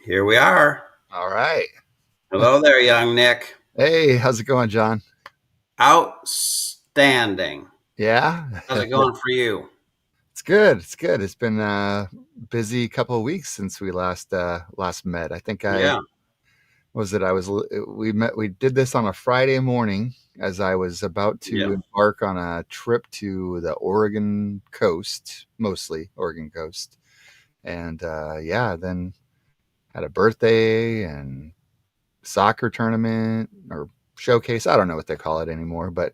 Here we are. All right. Hello there, young Nick. Hey, how's it going, John? Outstanding. Yeah, How's it going for you? it's good. It's good. It's been a busy couple of weeks since we last met. I think I Yeah, was it. I was we met. We did this on a Friday morning as I was about to yeah. embark on a trip to the Oregon coast, mostly Oregon coast, and yeah, then had a birthday and soccer tournament or showcase. I don't know what they call it anymore, but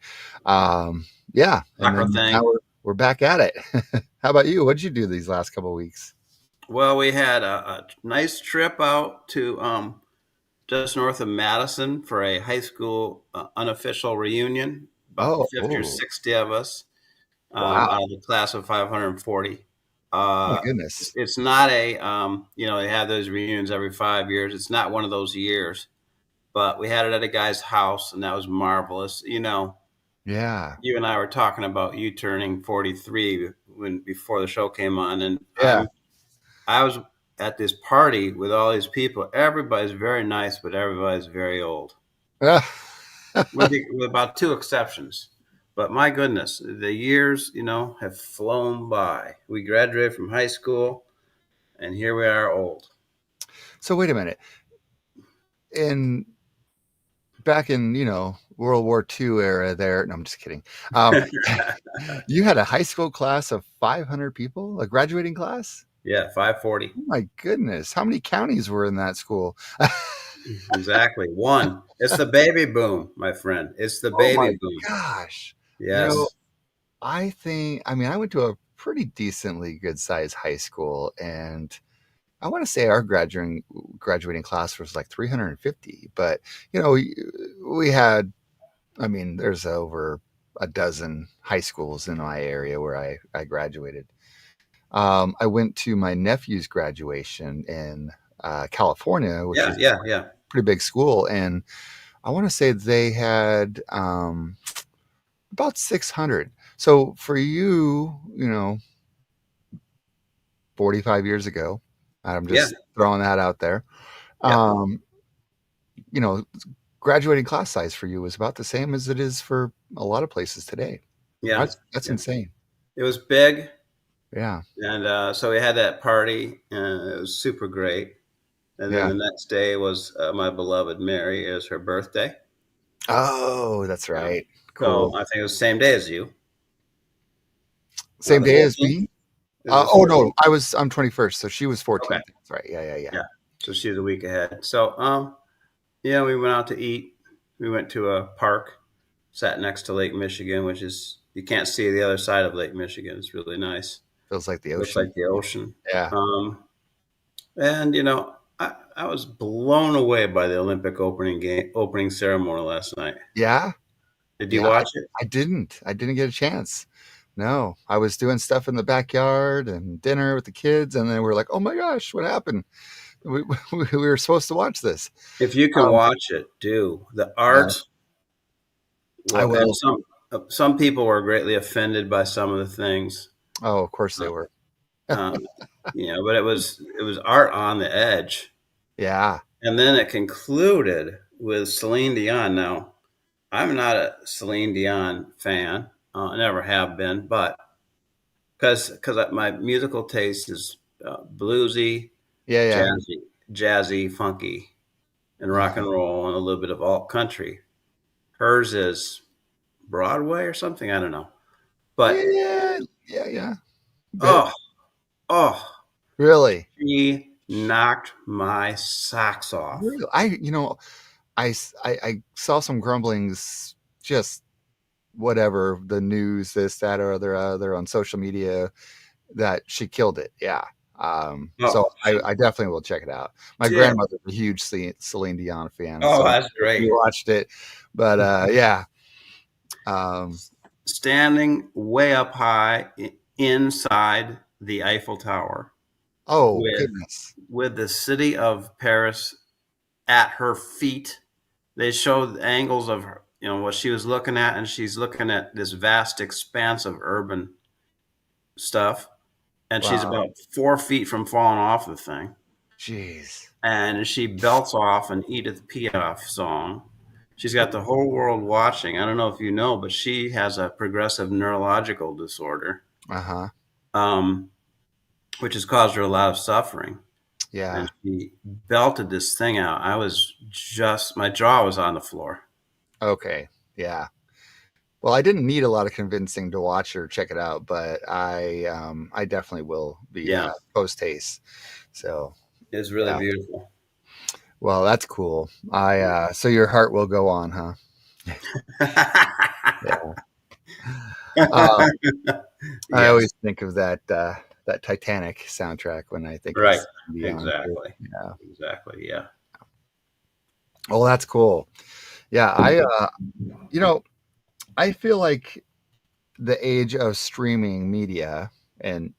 yeah. And Soccer then now thing. we're back at it. How about you? What did you do these last couple of weeks? Well, we had a nice trip out to just north of Madison for a high school unofficial reunion. About Oh, 50 or oh, 60 of us wow. out of the class of 540. Oh my Uh, goodness. it's not they have those reunions every 5 years. It's not one of those years, but we had it at a guy's house, and that was marvelous. Yeah. You and I were talking about you turning 43 when before the show came on, and Yeah. I was at this party with all these people. Everybody's very nice, but everybody's very old, with about two exceptions. But my goodness, the years have flown by. We graduated from high school, and here we are, old. So wait a minute. In back in, World War II era there. No, I'm just kidding. Um, you had a high school class of 500 people, a graduating class? Yeah, 540. Oh my goodness. How many counties were in that school? Exactly. One. It's the baby boom, my friend. It's the Oh my baby boom. gosh. You know, Yes. I went to a pretty decently good sized high school, and I want to say our graduating class was like 350. But, we had, there's over a dozen high schools in my area where I graduated. I went to my nephew's graduation in California, which Yeah, is yeah, yeah. a pretty big school. And I want to say they had about 600. So for you, 45 years ago, I'm Yeah, just throwing that out there. yeah, Um, you know, graduating class size for you was about the same as it is for a lot of places today. yeah, That's yeah. insane. It was big, Yeah. and so we had that party, and it was super great. And then Yeah. the next day was my beloved Mary. It was her birthday. Oh, that's Yeah. right. So Cool. I think it was the same day as you. Same The day as 14th. me? It was the Oh no, 14th. I'm 21st, so she was Okay. 14th. That's right. Yeah, yeah, yeah. Yeah. So she was a week ahead. So we went out to eat. We went to a park, sat next to Lake Michigan, which is you can't see the other side of Lake Michigan. It's really nice. Feels like the Looks ocean. like the ocean. Yeah. And I was blown away by the Olympic opening ceremony last night. Yeah. Did you Yeah. watch it? I didn't. I didn't get a chance. No, I was doing stuff in the backyard and dinner with the kids, and then we're like, "Oh my gosh, what happened? We were supposed to watch this." If you can Um, watch it, do the yeah, art. I Well, and will. some people were greatly offended by some of the things. Oh, of course Uh, they were. um, but it was art on the edge, Yeah. and then it concluded with Celine Dion. Now, I'm not a Celine Dion fan. I never have been, but because my musical taste is bluesy, Yeah, yeah. jazzy, funky, and rock and Uh-huh. roll, and a little bit of alt country. Hers is Broadway or something. I don't know, but Yeah, yeah, yeah. Bit. oh, oh, Really? she knocked my socks off. Really? I saw some grumblings, just whatever, the news, this, that, or other on social media that she killed it. Yeah. Oh, So I definitely will check it out. My did. grandmother's a huge Celine Dion fan, Oh, so that's we great. watched it. But yeah. Um, Standing way up high inside the Eiffel Tower oh with goodness. the city of Paris at her feet. They showed angles of her, what she was looking at, and she's looking at this vast expanse of urban stuff, and she's Wow. about 4 feet from falling off the thing. Jeez. and she belts off an Edith Piaf song. She's got the whole world watching. I don't know if you know, but she has a progressive neurological disorder, Uh huh. um, which has caused her a lot of suffering. Yeah. And she belted this thing out. I was just, my jaw was on the floor. Okay. Yeah. Well, I didn't need a lot of convincing to watch or check it out, but I definitely will be Yeah, post haste. So it's really yeah. beautiful. Well, that's cool. I so your heart will go on, huh? Yeah. Um, I Yes, always think of that Titanic soundtrack when I think of right. Beyond. Exactly. Yeah. Exactly. Yeah. Oh, that's cool. Yeah, you know, I feel like the age of streaming media and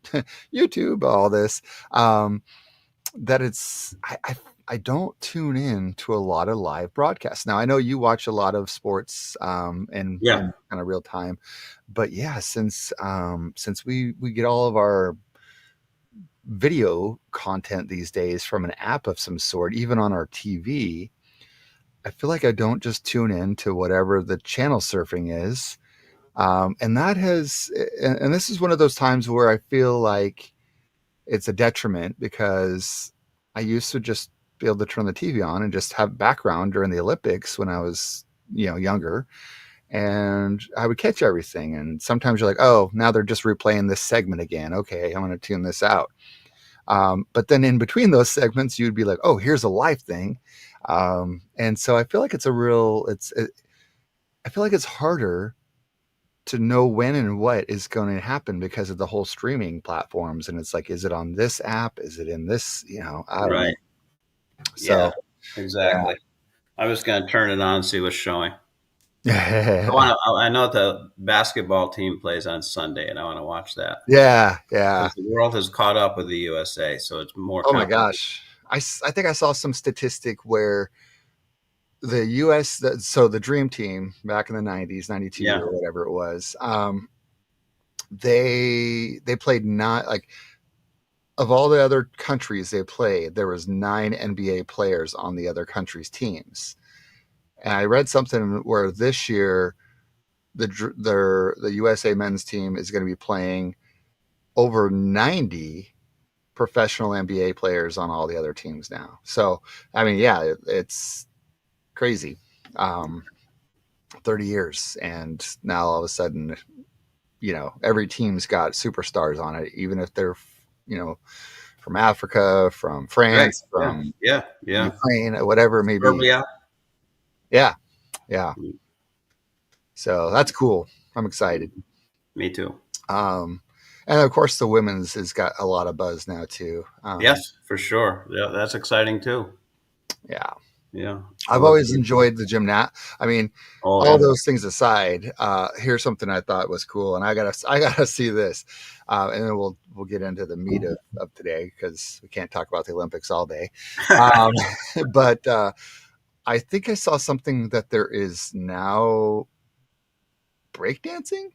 YouTube, all this, um, that I don't tune in to a lot of live broadcasts. Now I know you watch a lot of sports Yeah. in kind of real time, but yeah, since we get all of our video content these days from an app of some sort, even on our TV, I feel like I don't just tune in to whatever the channel surfing is. And that has, and this is one of those times where I feel like it's a detriment because I used to just be able to turn the TV on and just have background during the Olympics when I was, younger, and I would catch everything. And sometimes you're like, oh, now they're just replaying this segment again. Okay, I'm going to tune this out. But then in between those segments, you'd be like, oh, here's a live thing. And so I feel like I feel like it's harder to know when and what is going to happen because of the whole streaming platforms. And it's like, is it on this app? Is it in this? I don't know. Right. Yeah. So, Exactly. I was going to turn it on and see what's showing. I yeah. want to. I know the basketball team plays on Sunday, and I want to watch that Yeah. Yeah. because the world has caught up with the USA, so it's more Oh my complicated. gosh. I think I saw some statistic where the US, so the dream team back in the 90s, 92 Yeah. or whatever it was, they played not like of all the other countries they played, there was 9 NBA players on the other countries' teams. And I read something where this year the USA men's team is going to be playing over 90 professional NBA players on all the other teams now. So I mean, yeah, it's crazy. 30 years, and now all of a sudden, every team's got superstars on it, even if they're, you know, from Africa, from Right. France, Yeah. from Yeah. Yeah. Ukraine, whatever it may be. Serbia. Yeah, yeah. So that's cool. I'm excited. Me too. Um, and of course, the women's has got a lot of buzz now too. Yes, for sure. Yeah, that's exciting too. Yeah, Yeah. I I've look always forward to it. enjoyed the gymnast. I mean, Oh all yeah. those things aside, here's something I thought was cool, and I gotta see this, and then we'll get into the meat of today because we can't talk about the Olympics all day. Um, but I think I saw something that there is now breakdancing.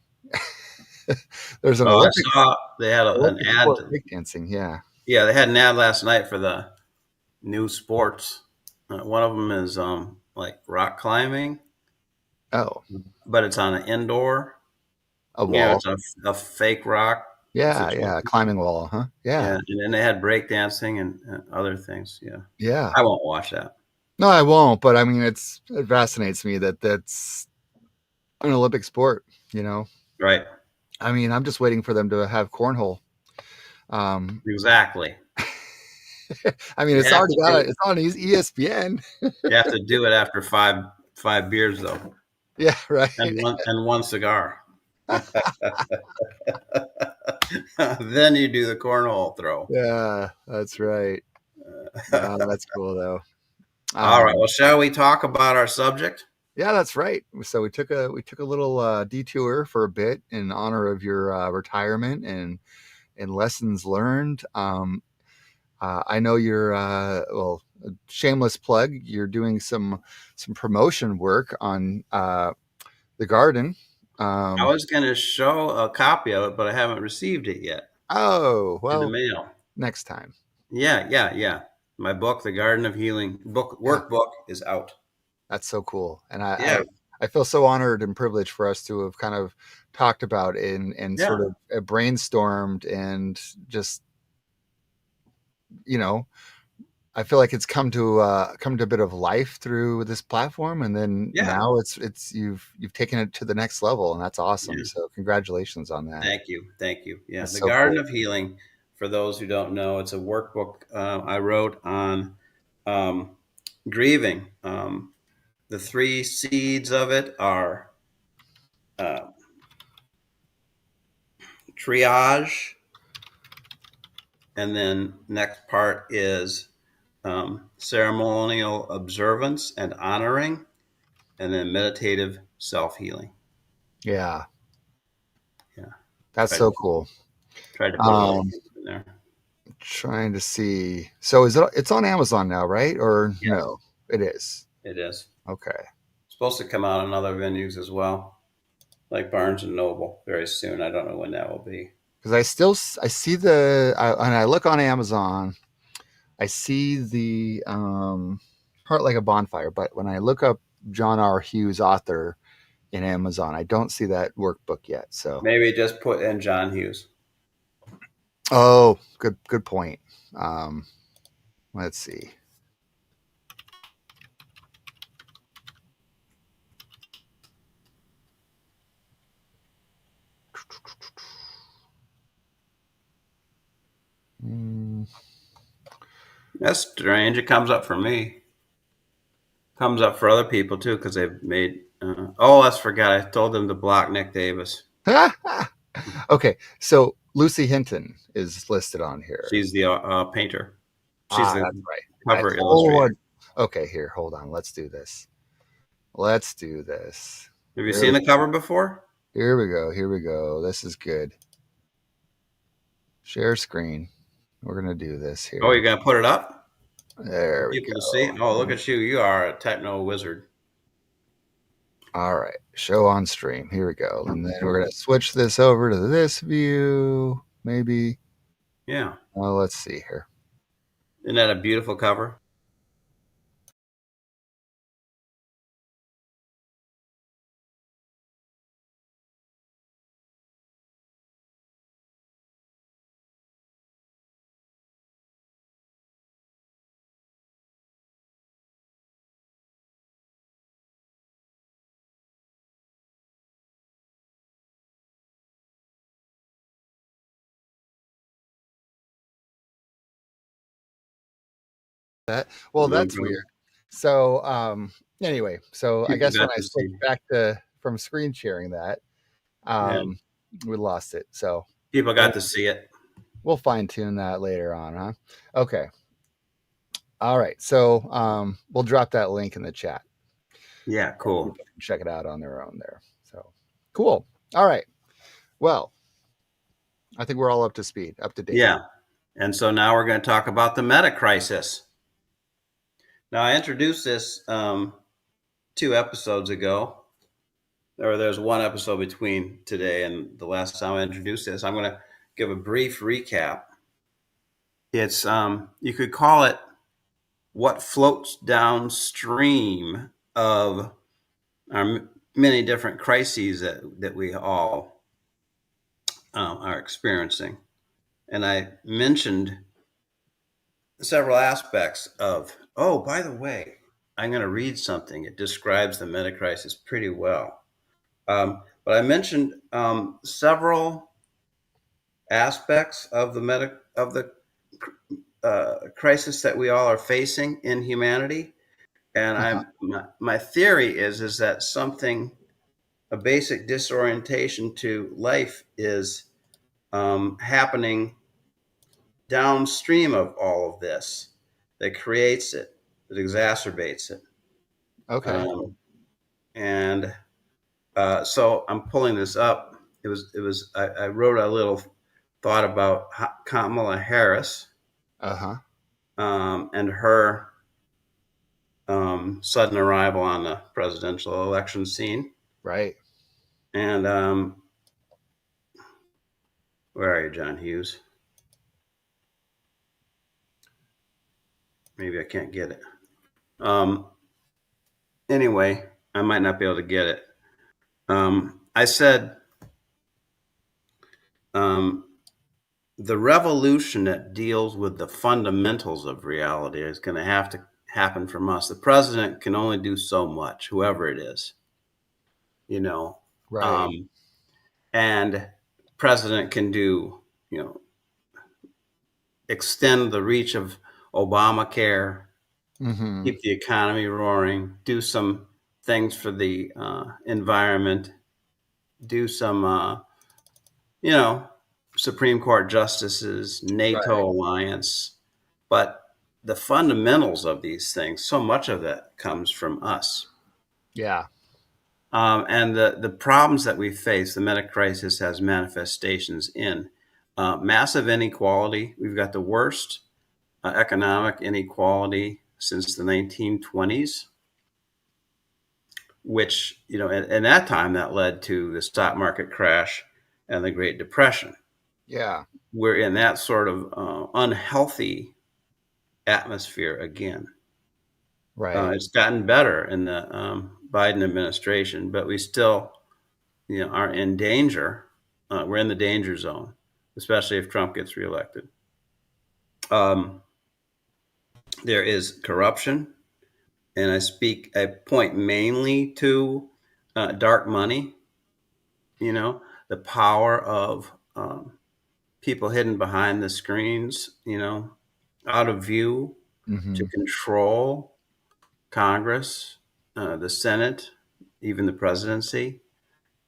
There's an Oh, I Olympic saw they had an Olympic ad. sport breakdancing. Yeah. Yeah, they had an ad last night for the new sports. One of them is like rock climbing, Oh, but it's on an indoor. a wall. It's a fake rock Yeah, yeah, situation. climbing wall, huh? Yeah, Yeah, and then they had break dancing and other things. Yeah, yeah. I won't watch that. No, I won't. But I mean, it fascinates me that that's an Olympic sport. You know, Right. I mean, I'm just waiting for them to have cornhole. Um, Exactly. I mean, You it's have already to got do it. It's on ESPN. you have to do it after five beers though, Yeah, right. and one cigar. Then you do the cornhole throw. Yeah, that's right. That's cool though. All right. Um, Well, shall we talk about our subject? yeah, that's right. So we took a little detour for a bit in honor of your retirement and lessons learned. I know you're well, a shameless plug. You're doing some promotion work on the garden. I Um, was going to show a copy of it, but I haven't received it yet oh in the well, mail. next time. Yeah, yeah, yeah. My book, The Garden of Healing book Yeah, workbook, is out. that's so cool. And Yeah, I feel so honored and privileged for us to have kind of talked about and sort yeah, of brainstormed and just, you know, I feel like it's come to a bit of life through this platform, and then yeah, now it's you've taken it to the next level, and that's awesome. yeah. So congratulations on that. Thank you, thank you. Yeah, That's The so Garden cool. of Healing. For those who don't know, it's a workbook I wrote on um, grieving. The three seeds of it are uh, triage, and then next part is ceremonial observance and honoring, and then meditative self healing. Yeah, Yeah, that's tried so cool. tried to put a little Um, in there. Trying to see. So is it's on Amazon now, right? Or Yes, no? It is. it is Okay. supposed to come out in other venues as well, like Barnes and Noble, very soon. I don't know when that will be. Because I see and I look on Amazon, I see the Heart Like a Bonfire, but when I look up John R. Hughes author in Amazon, I don't see that workbook yet. So, Maybe just put in John Hughes. oh, good point. Um, let's see. Mm, That's strange. It comes up for me. Comes up for other people too because they've made. Oh, I forgot. I told them to block Nick Davis. okay, so Lucy Hinton is listed on here. She's the painter. She's Ah, the that's right. cover Oh, illustrator. okay. Here, hold on. Let's do this. Let's do this. Have you Here seen we the cover before? here we go. Here we go. This is good. Share screen. We're gonna do this Oh, here. you're gonna put it up for There we people to see? go. Oh, look at you! You are a techno wizard. All right. Show on stream. Here we go. And then we're gonna switch this over to this view. Maybe. Yeah, Let's see here. isn't that a beautiful cover? That well, No that's problem. weird. So anyway, so I People guess when got I to switch see. back to from screen sharing that, Yeah, um we lost it. So people got we'll to see it. we'll fine tune that later on, huh? Okay. All right. So we'll drop that link in the chat. Yeah, And cool. people can check it out on their own there. So cool. All right. Well, I think we're all up to speed, up to date. Yeah, and so now we're going to talk about the Metacrisis. Now, I introduced this 2 episodes ago, or there's one episode between today and the last time I introduced this. I'm going to give a brief recap. It's you could call it what floats downstream of our many different crises that we all are experiencing. And I mentioned several aspects of, oh, by the way, I'm going to read something. It describes the metacrisis pretty well. But I mentioned several aspects of the crisis that we all are facing in humanity, and Uh-huh. my theory is that something a basic disorientation to life is happening downstream of all of this that creates it, that exacerbates it. Okay. Um, and so I'm pulling this up. I wrote a little thought about Kamala Harris Uh-huh. and her sudden arrival on the presidential election scene. Right. And where are you, John Hughes? Maybe I can't get it. Um, anyway, I might not be able to get it. I said um, the revolution that deals with the fundamentals of reality is going to have to happen from us. The president can only do so much, whoever it is, you know, Right. um, and president can do, you know, extend the reach of Obamacare, Mm-hmm. keep the economy roaring, do some things for the environment, do some, you know, Supreme Court justices, NATO Right. alliance. But the fundamentals of these things, so much of that comes from us. Yeah. And the problems that we face, the Metacrisis has manifestations in massive inequality. We've got the worst economic inequality since the 1920s, which, you know, in that time that led to the stock market crash and the Great Depression. Yeah. We're in that sort of unhealthy atmosphere again. Right. It's gotten better in the Biden administration, but we still, you know, are in danger. We're in the danger zone, especially if Trump gets reelected. Um, there is corruption, and I point mainly to dark money. You know, the power of people hidden behind the screens. You know, out of view to Mm-hmm. control Congress, the Senate, even the presidency,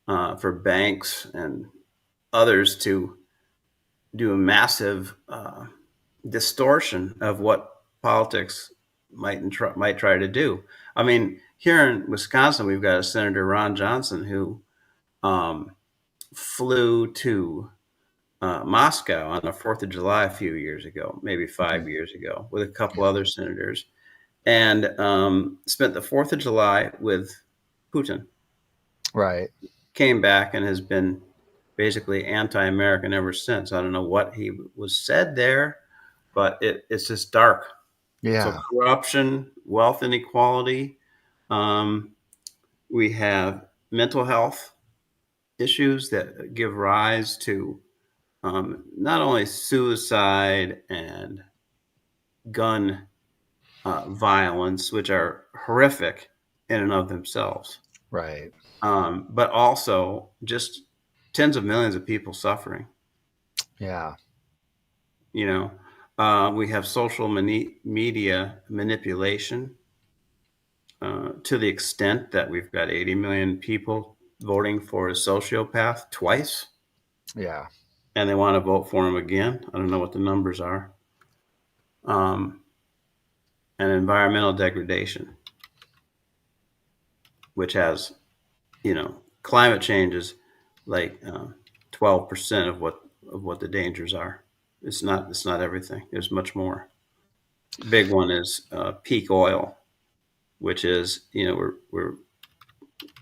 for banks and others to do a massive distortion of what politics might try to do. I mean, here in Wisconsin, we've got a Senator Ron Johnson who um, flew to Moscow on the 4th of July a few years ago, maybe Mm-hmm. 5 years ago, with a couple Yeah. other senators, and spent the 4th of July with Putin. Right. Came back and has been basically anti-American ever since. I don't know what he was said there, but it's just dark. So Yeah. corruption, wealth inequality. Um, we have mental health issues that give rise to not only suicide and gun violence, which are horrific in and of themselves, Right. but also just tens of millions of people suffering. Yeah. You know, we have social media manipulation to the extent that we've got 80 million people voting for a sociopath twice, Yeah. and they want to vote for him again. I don't know what the numbers are. Um, and environmental degradation, which has, you know, climate change is like 12% of what the dangers are. It's not everything. There's much more. Big one is peak oil, which is, you know, we're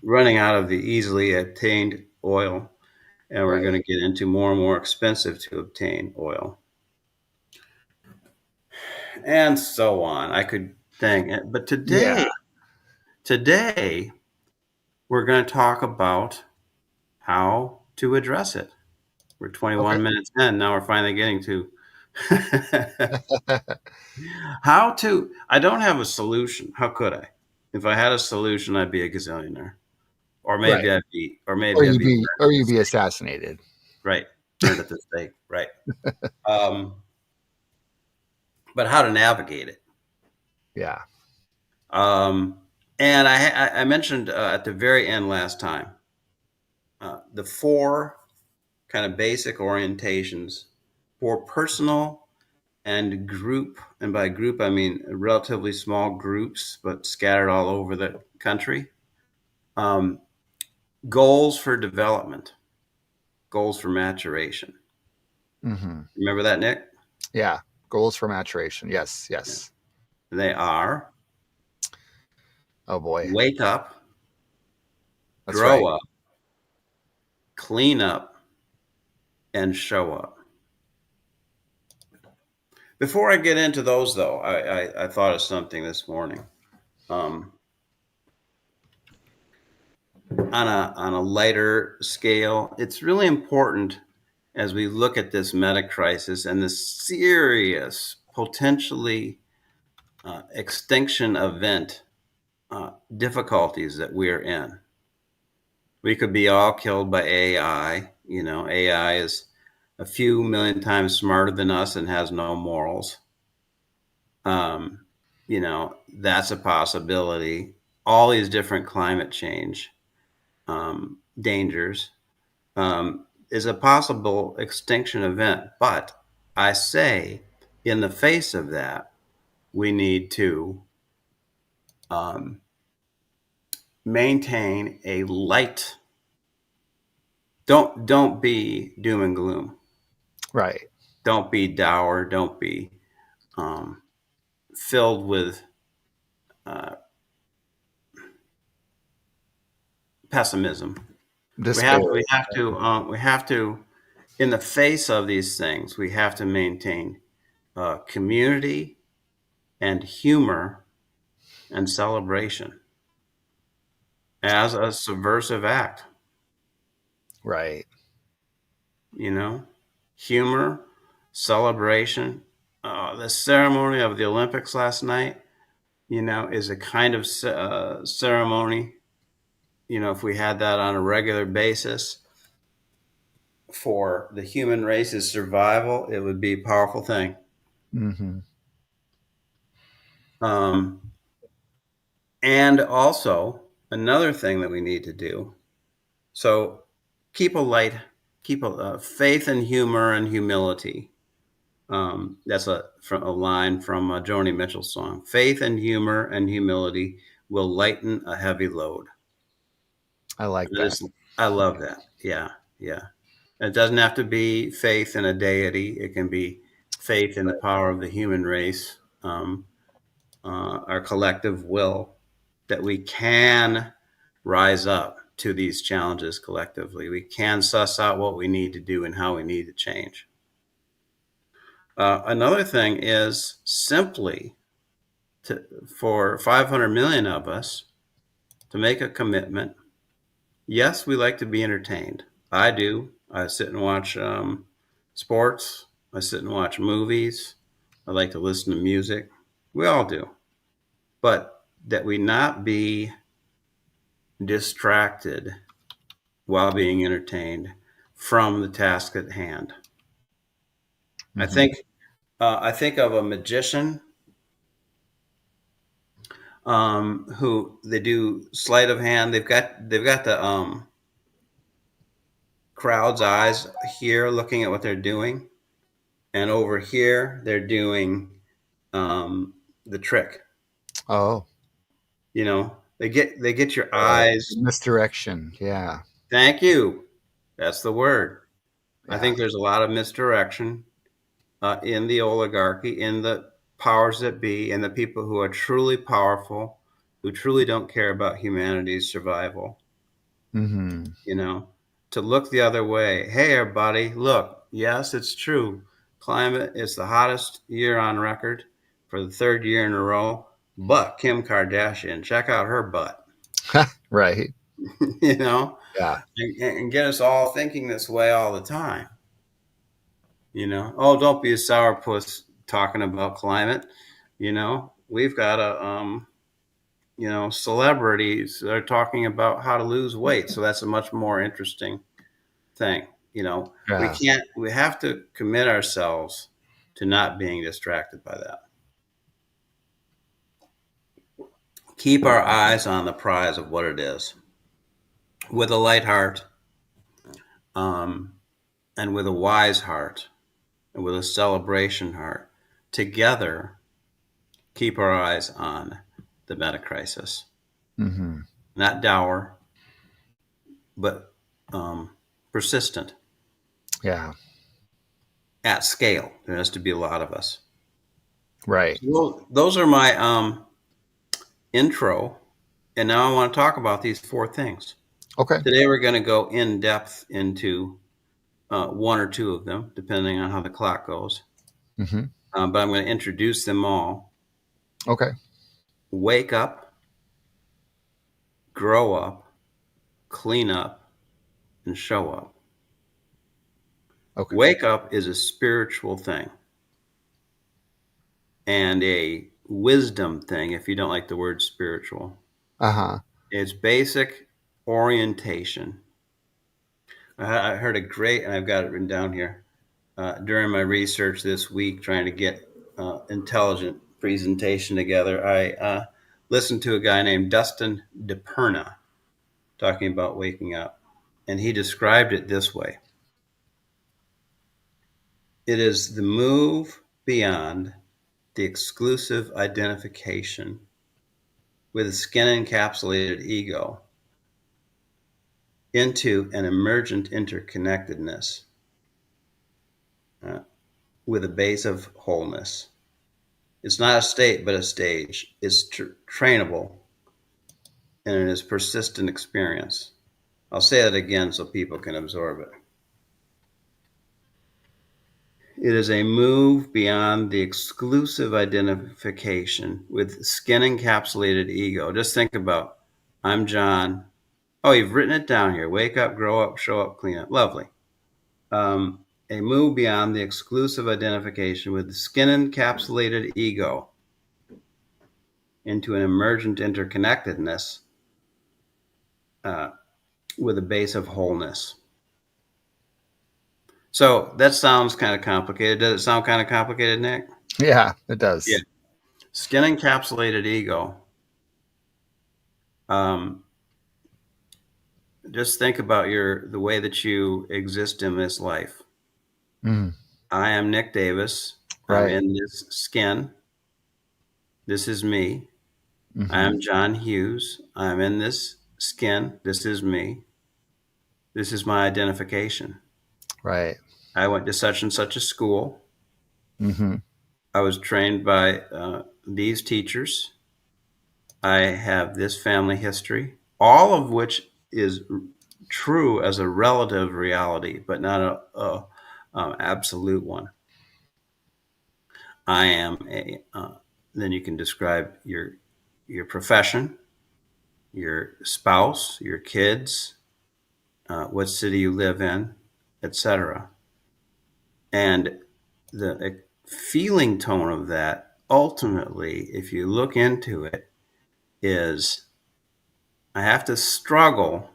running out of the easily obtained oil, and we're going Right. to get into more and more expensive to obtain oil, and so on. I could think, but Yeah. today we're going to talk about how to address it. We're Okay. 21 minutes in. Now we're finally getting to how to. I don't have a solution. How could I? If I had a solution, I'd be a gazillionaire, Right. or Or maybe I'd you be be burned or at the you be stake. assassinated. Right, burned at the stake. Right. Um, but how to navigate it? Yeah. Um, and I mentioned at the very end last time the four kind of basic orientations for personal and group, and by group I mean relatively small groups, but scattered all over the country. Um, goals for development, goals for maturation. Mm-hmm. Remember that, Nick? Yeah. Goals for maturation. Yes. Yeah. Yes. They are Oh boy. wake up, That's grow right. up, clean up, and show up. Before I get into those, though, I thought of something this morning. Um, on a lighter scale, it's really important as we look at this meta crisis and the serious, potentially extinction event difficulties that we're in. We could be all killed by AI. You know, AI is a few million times smarter than us and has no morals. Um, you know, that's a possibility. All these different climate change dangers is a possible extinction event. But I say, in the face of that, we need to um, maintain a light. Don't be doom and gloom. Right. Don't be dour. Don't be um, filled with uh, pessimism. Despair. We have to, in the face of these things, we have to maintain community and humor and celebration as a subversive act. Right. You know, humor, celebration. The ceremony of the Olympics last night, you know, is a kind of ceremony. You know, if we had that on a regular basis for the human race's survival, it would be a powerful thing. Hmm. Um, and also, another thing that we need to do, so keep a light, keep a faith and humor and humility. That's a line from a Joni Mitchell song. Faith and humor and humility will lighten a heavy load. I like And that. I love that. Yeah, yeah. It doesn't have to be faith in a deity. It can be faith in the power of the human race, our collective will, that we can rise up to these challenges collectively. We can suss out what we need to do and how we need to change. Another thing is simply for 500 million of us to make a commitment. Yes, we like to be entertained. I do. I sit and watch sports. I sit and watch movies. I like to listen to music. We all do. But that we not be distracted while being entertained from the task at hand. I Hmm. think I think of a magician who they do sleight of hand. They've got the crowd's eyes here looking at what they're doing, and over here they're doing um, the trick. Oh, You know, they get your right. eyes. Misdirection. Yeah. Thank you. That's the word. I Yeah. think there's a lot of misdirection in the oligarchy, in the powers that be, and the people who are truly powerful, who truly don't care about humanity's survival. Hmm. You know, to look the other way. Hey, everybody, look. Yes, it's true. Climate is the hottest year on record for the third year in a row. But Kim Kardashian, check out her butt. Right. You know, Yeah. and get us all thinking this way all the time. You know, oh, don't be a sourpuss talking about climate. You know, we've got you know, celebrities that are talking about how to lose weight. So that's a much more interesting thing. You know, Yeah. we have to commit ourselves to not being distracted by that. Keep our eyes on the prize of what it is with a light heart, um, and with a wise heart and with a celebration heart. Together, keep our eyes on the metacrisis. Hmm. Not dour, but persistent Yeah. at scale. There has to be a lot of us. Right. So those are my intro. And now I want to talk about these four things. Okay. Today we're going to go in depth into one or two of them, depending on how the clock goes. Hmm. but I'm going to introduce them all. Okay. Wake up, grow up, clean up, and show up. Okay. Wake up is a spiritual thing and a wisdom thing, if you don't like the word spiritual. Uh huh. It's basic orientation. I heard a great, and I've got it written down here, during my research this week, trying to get intelligent presentation together. I listened to a guy named Dustin DePerna talking about waking up, and he described it this way: it is the move beyond the exclusive identification with a skin encapsulated ego into an emergent interconnectedness uh, with a base of wholeness. It's not a state, but a stage. It's trainable, and it is persistent experience. I'll say that again so people can absorb it. It is a move beyond the exclusive identification with skin encapsulated ego. Just think about, I'm John. Oh, you've written it down here. Wake up, grow up, show up, clean up. Lovely. A move beyond the exclusive identification with the skin encapsulated ego into an emergent interconnectedness uh, with a base of wholeness. So that sounds kind of complicated. Does it sound kind of complicated, Nick? Yeah, it Yeah. does. Skin encapsulated ego. Um, just think about the way that you exist in this life. Mm, I am Nick Davis. I'm right. in this skin. This is me. I Mm-hmm. am John Hughes. I'm in this skin. This is me. This is my identification. Right. I went to such and such a school. Mm-hmm. I was trained by these teachers. I have this family history, all of which is true as a relative reality, but not a absolute one. I am a. Then you can describe your profession, your spouse, your kids, what city you live in, etc. And the feeling tone of that, ultimately, if you look into it, is I have to struggle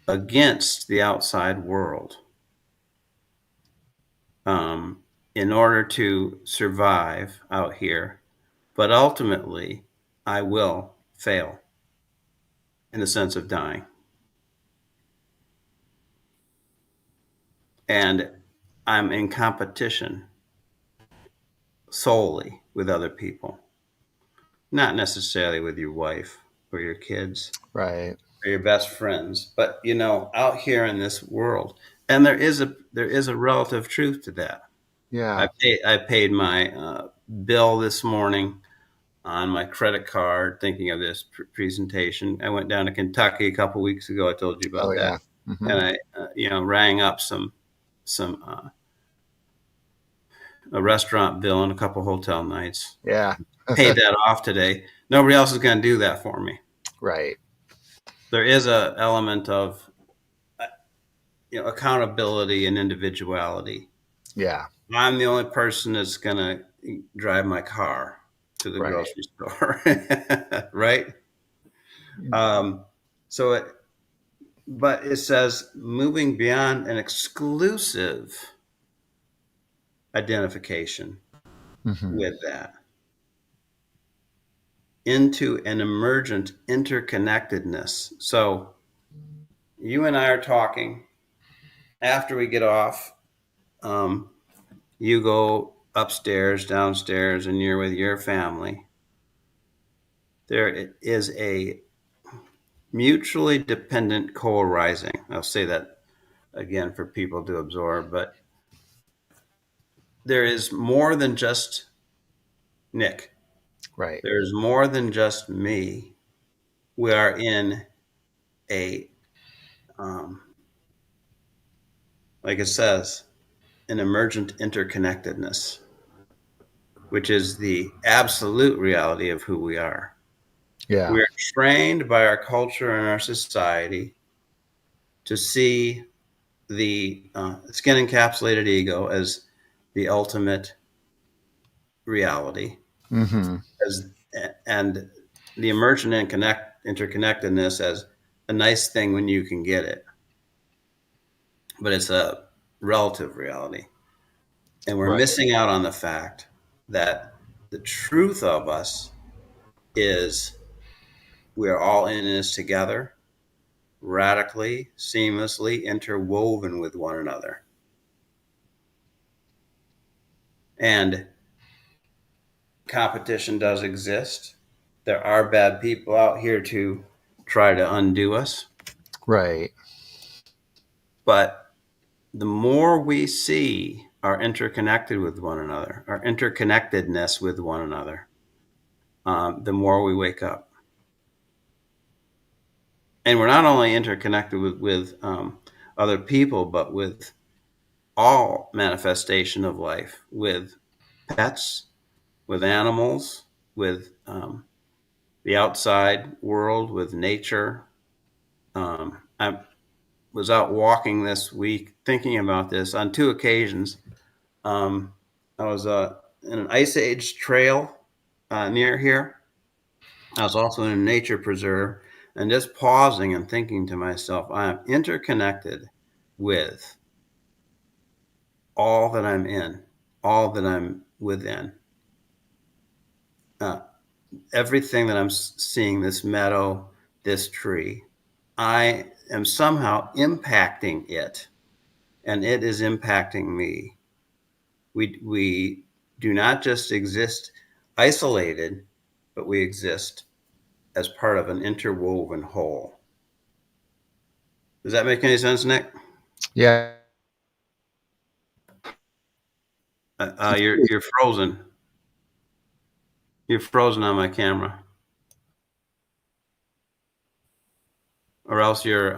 against the outside world um, in order to survive out here. But ultimately, I will fail in the sense of dying. And I'm in competition solely with other people, not necessarily with your wife or your kids Right. or your best friends, but out here in this world. And there is a relative truth to that. Yeah. I paid my bill this morning on my credit card, thinking of this presentation. I went down to Kentucky a couple weeks ago. I told you Oh about that, yeah. Mm-hmm. and I rang up some a restaurant bill and a couple hotel nights. Yeah. Paid that off today. Nobody else is going to do that for me. Right. There is a element of accountability and individuality. Yeah. I'm the only person that's going to drive my car to the Right. grocery store, right? Um, so but it says moving beyond an exclusive identification Mm-hmm. with that into an emergent interconnectedness. So you and I are talking. After we get off, um, you go upstairs, downstairs, and you're with your family. There is a mutually dependent co-arising. I'll say that again for people to absorb, but there is more than just Nick. Right. There's more than just me. We are in a, um, like it says, an emergent interconnectedness. which is the absolute reality of who we are. Yeah. We are trained by our culture and our society to see the skin encapsulated ego as the ultimate reality, Mm-hmm. as and the immersion and interconnectedness as a nice thing when you can get it, but it's a relative reality, and we're Right. missing out on the fact that the truth of us is we are all in this together, radically, seamlessly interwoven with one another. And competition does exist. There are bad people out here to try to undo us. Right. But the more we see our interconnected with one another, our interconnectedness with one another, the more we wake up. And we're not only interconnected with other people, but with all manifestation of life, with pets, with animals, with the outside world, with nature. I was out walking this week thinking about this on two occasions. Um, I was in an ice age trail near here. I was also in a nature preserve, and just pausing and thinking to myself, I am interconnected with all that I'm in, all that I'm within. Uh, Everything that I'm seeing, this meadow, this tree, I am somehow impacting it, and it is impacting me. We do not just exist isolated, but we exist as part of an interwoven whole. Does that make any sense, Nick? Yeah. It's You're pretty, you're frozen. You're frozen on my camera, or else you're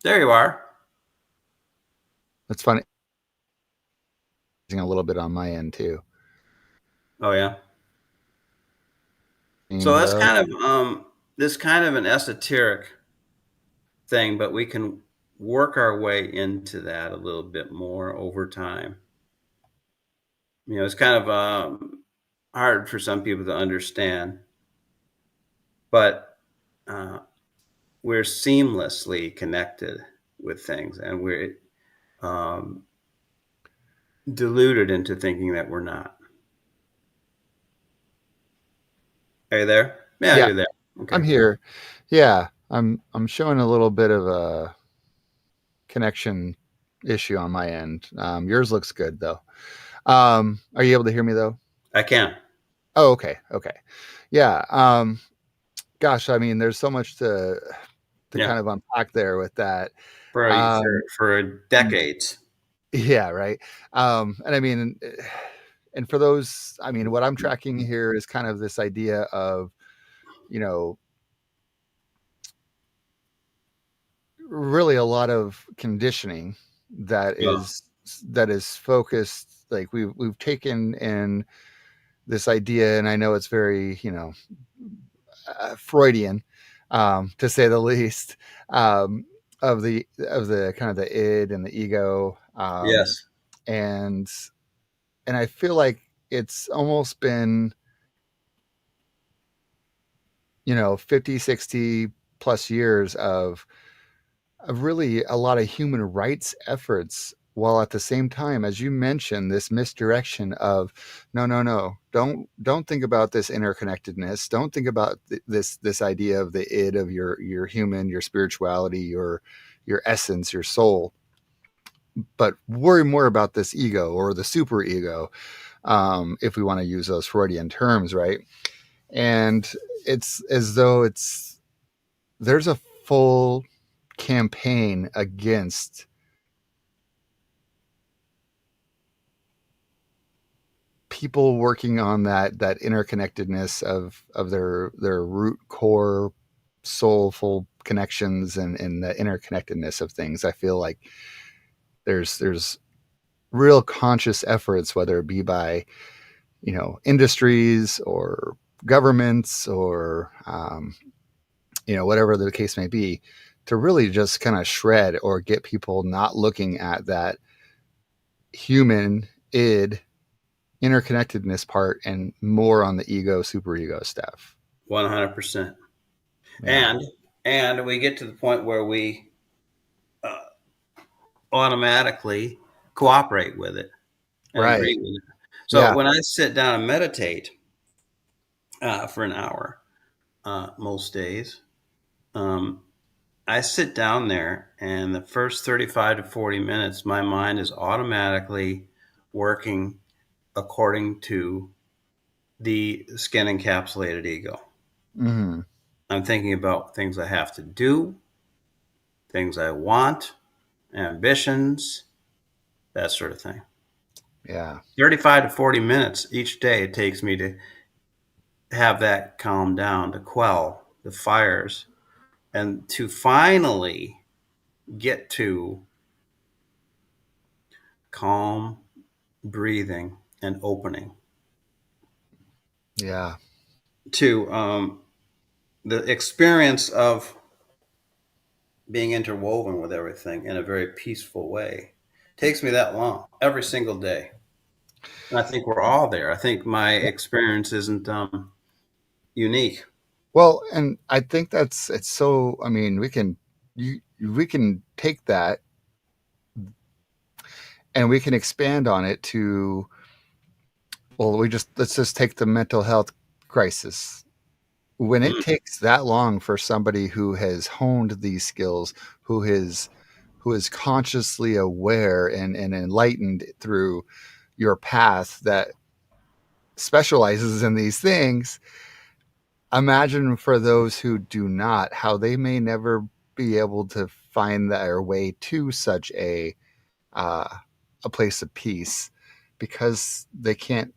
There you are. it's funny a little bit on my end too. Oh yeah. So And that's kind of this kind of an esoteric thing, but we can work our way into that a little bit more over time. It's kind of hard for some people to understand, but uh, we're seamlessly connected with things, and we're um, deluded into thinking that we're not. Are you there? Yeah, yeah, you're there. I'm Okay. here. Yeah, I'm showing a little bit of a connection issue on my end. Yours looks good though. Are you able to hear me though? I can. Oh, okay, okay, yeah. Gosh, I mean, there's so much to Yeah. kind of unpack there with that. For Um, decades. yeah, right. And I mean, and for those, I mean, what I'm tracking here is kind of this idea of, you know, really a lot of conditioning that Yeah. is focused. Like we've taken in this idea, and I know it's very, Freudian, to say the least, of the kind of the id and the ego, Yes. and I feel like it's almost been, 50, 60 plus years of really a lot of human rights efforts, while at the same time, as you mentioned, this misdirection of no, no, no, don't think about this interconnectedness, don't think about this idea of the id, of your human, your spirituality, your essence, your soul, but worry more about this ego or the super ego, if we want to use those Freudian terms, right? And it's as though there's a full campaign against people working on that interconnectedness of their root core soulful connections, and the interconnectedness of things. I feel like there's real conscious efforts, whether it be by industries or governments or whatever the case may be, to really just kind of shred or get people not looking at that human id interconnectedness part and more on the ego superego stuff. 100%. Yeah. And we get to the point where we uh, automatically cooperate with it and Right. agree with it. So Yeah. when I sit down and meditate for an hour, most days, um, I sit down there, and the first 35 to 40 minutes, my mind is automatically working according to the skin encapsulated ego. Hmm. I'm thinking about things I have to do, things I want, ambitions, that sort of thing. Yeah. 35 to 40 minutes each day it takes me to have that calm down, to quell the fires, and to finally get to calm breathing and opening, Yeah. to the experience of being interwoven with everything in a very peaceful way. It takes me that long every single day. And I think we're all there. I think my experience isn't unique. Well, and I think it's so. I mean, we can take that and we can expand on it to, well, let's just take the mental health crisis. When it Mm, takes that long for somebody who has honed these skills, who is consciously aware and enlightened through your path that specializes in these things, imagine for those who do not, how they may never be able to find their way to such uh, a place of peace because they can't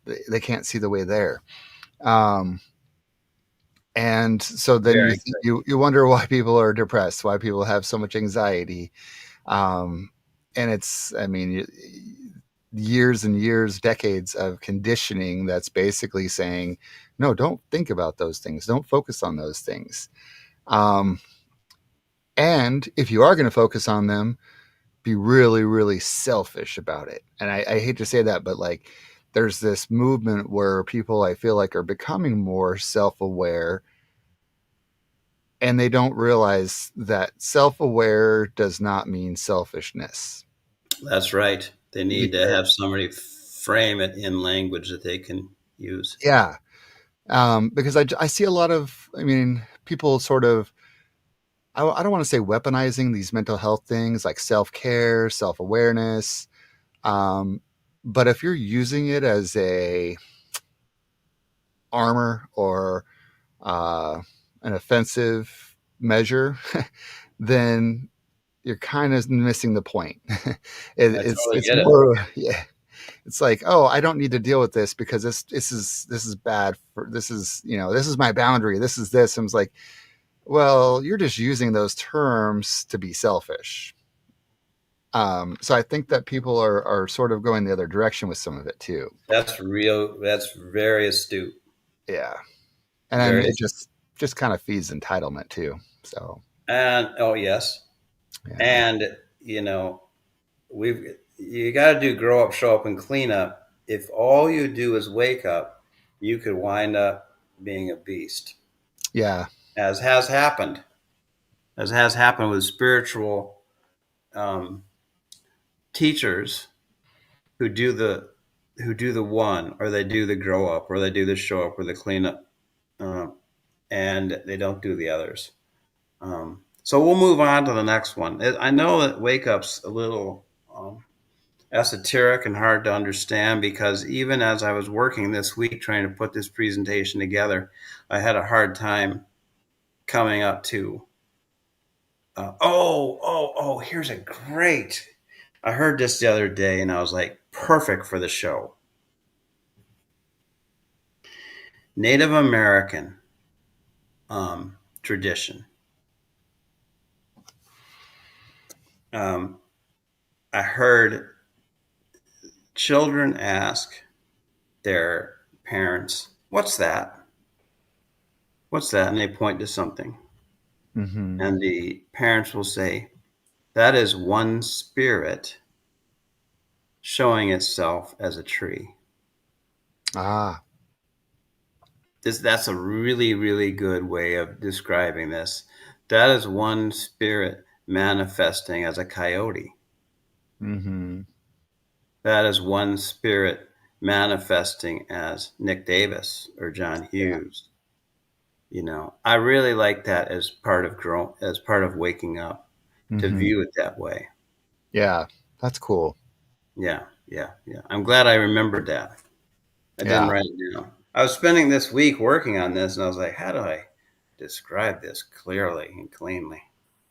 see the way there. Um, and so then very good. you wonder why people are depressed, why people have so much anxiety. um, and it's, I mean, years and years, decades of conditioning that's basically saying, no, don't think about those things, don't focus on those things. um, and if you are going to focus on them, be really, really selfish about it. And I hate to say that, but like, there's this movement where people, I feel like, are becoming more self-aware, and they don't realize that self-aware does not mean selfishness. That's right. They need to Because have somebody frame it in language that they can use. yeah, because I see a lot of, I mean, people sort of, I don't want to say weaponizing these mental health things like self-care, self-awareness. um, but if you're using it as a armor or uh, an offensive measure, then you're kind of missing the point. I totally It's get it. more, yeah. It's like, oh, I don't need to deal with this because this is bad for, this is my boundary. This is this. And it's like, well, you're just using those terms to be selfish. So I think that people are sort of going the other direction with some of it too. That's real. That's very astute. Yeah, and then Very it astute. just kind of feeds entitlement too. So And oh yes, yeah, and you know we've you got to do grow up, show up, and clean up. If all you do is wake up, you could wind up being a beast, yeah, as has happened. As has happened with spiritual um, teachers who do the one, or they do the grow up, or they do the show up, or the clean up, and they don't do the others. So we'll move on to the next one. I know that wake up's a little esoteric and hard to understand, because even as I was working this week trying to put this presentation together, I had a hard time coming up to. Here's a great. I heard this the other day, and I was like, perfect for the show. Native American tradition. Um, I heard children ask their parents, "What's that? What's that?" And they point to something. Mm-hmm. And the parents will say, "That is one spirit showing itself as a tree." Ah. That's a really, really good way of describing this. That is one spirit manifesting as a coyote. Mm-hmm. That is one spirit manifesting as Nick Davis or John Yeah. Hughes. I really like that as part of waking up, to Mm-hmm. view it that way. Yeah. That's cool. Yeah, yeah, yeah. I'm glad I remembered that. I didn't Yeah. write it down. I was spending this week working on this, and I was like, how do I describe this clearly and cleanly?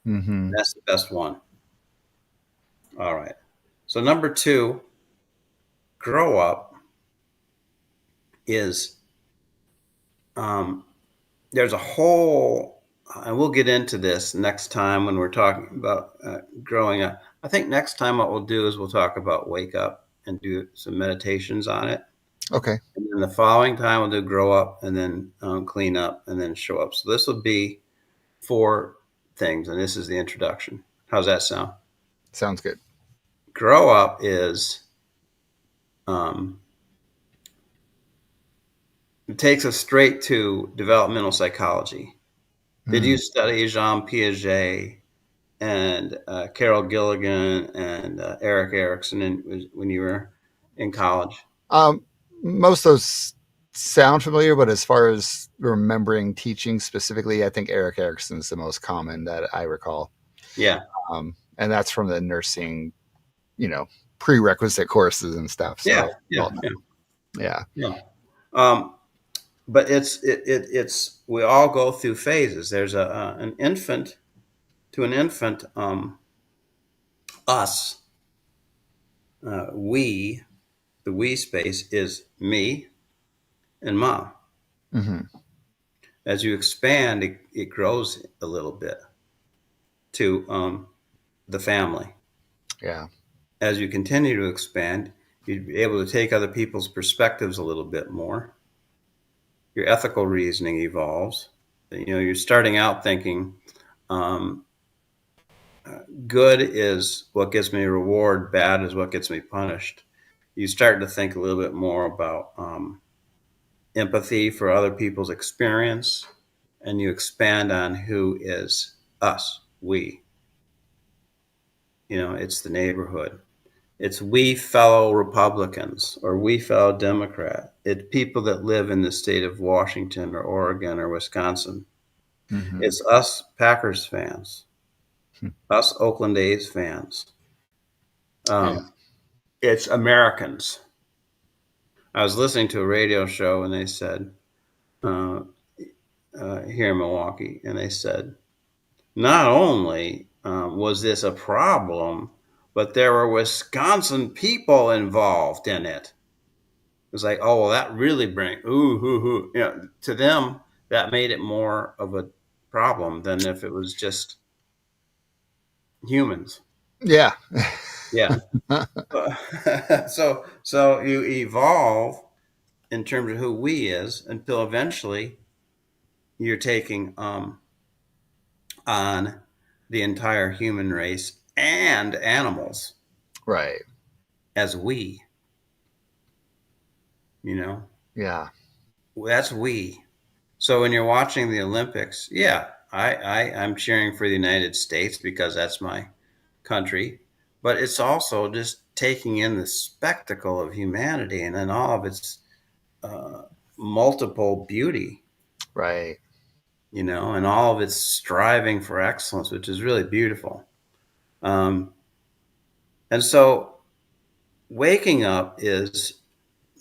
Mm-hmm. That's the best one. All right. So number two, grow up is um, there's a whole, and we'll get into this next time when we're talking about growing up. I think next time what we'll do is we'll talk about wake up and do some meditations on it. Okay. And then the following time we'll do grow up and then clean up and then show up. So this will be four things, and this is the introduction. How's that sound? Sounds good. Grow up is um, it takes us straight to developmental psychology. Did you Mm. study Jean Piaget and Carol Gilligan and Eric Erickson when you were in college? Um, most of those sound familiar, but as far as remembering teaching specifically, I think Eric Erickson is the most common that I recall. Yeah, And that's from the nursing, you know, prerequisite courses and stuff. yeah, So, yeah, well, yeah, yeah. yeah. Um, but it's we all go through phases. There's an infant to an infant. Us, we, the we space is me and mom. Mm-hmm. As you expand, it grows a little bit to the family. Yeah. As you continue to expand, you'd be able to take other people's perspectives a little bit more. Your ethical reasoning evolves. You're starting out thinking, um, good is what gets me a reward, bad is what gets me punished. You start to think a little bit more about empathy for other people's experience, and you expand on who is us, we. It's the neighborhood. It's we fellow Republicans or we fellow Democrat. It's people that live in the state of Washington or Oregon or Wisconsin. Mm-hmm. It's us Packers fans, us Oakland A's fans. Yeah. It's Americans. I was listening to a radio show and they said, uh, here in Milwaukee, and they said, not only was this a problem, but there were Wisconsin people involved in it. It was like, oh, well, that really ooh, hoo, hoo. To them, that made it more of a problem than if it was just humans. Yeah. Yeah. So you evolve in terms of who we is until eventually you're taking on the entire human race and animals Right. as we, you know, Yeah. that's we. So when you're watching the Olympics, yeah, I'm cheering for the United States because that's my country, but it's also just taking in the spectacle of humanity and then all of its uh, multiple beauty, Right. and all of its striving for excellence, which is really beautiful. Um, and so waking up is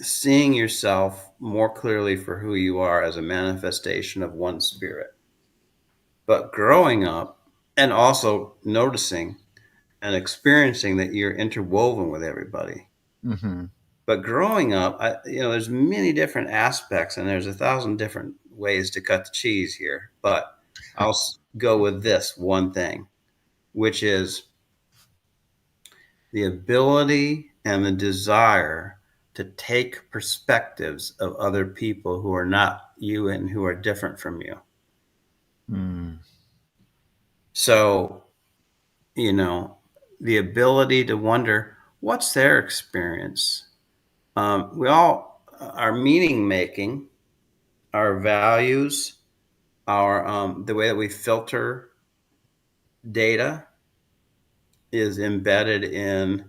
seeing yourself more clearly for who you are as a manifestation of one spirit. But growing up and also noticing and experiencing that you're interwoven with everybody. Mm-hmm. But growing up, there's many different aspects, and there's 1,000 different ways to cut the cheese here. But I'll go with this one thing, which is the ability and the desire to take perspectives of other people who are not you and who are different from you. Mm. So, you know, the ability to wonder what's their experience. We all, our meaning making, our values, our the way that we filter data is embedded in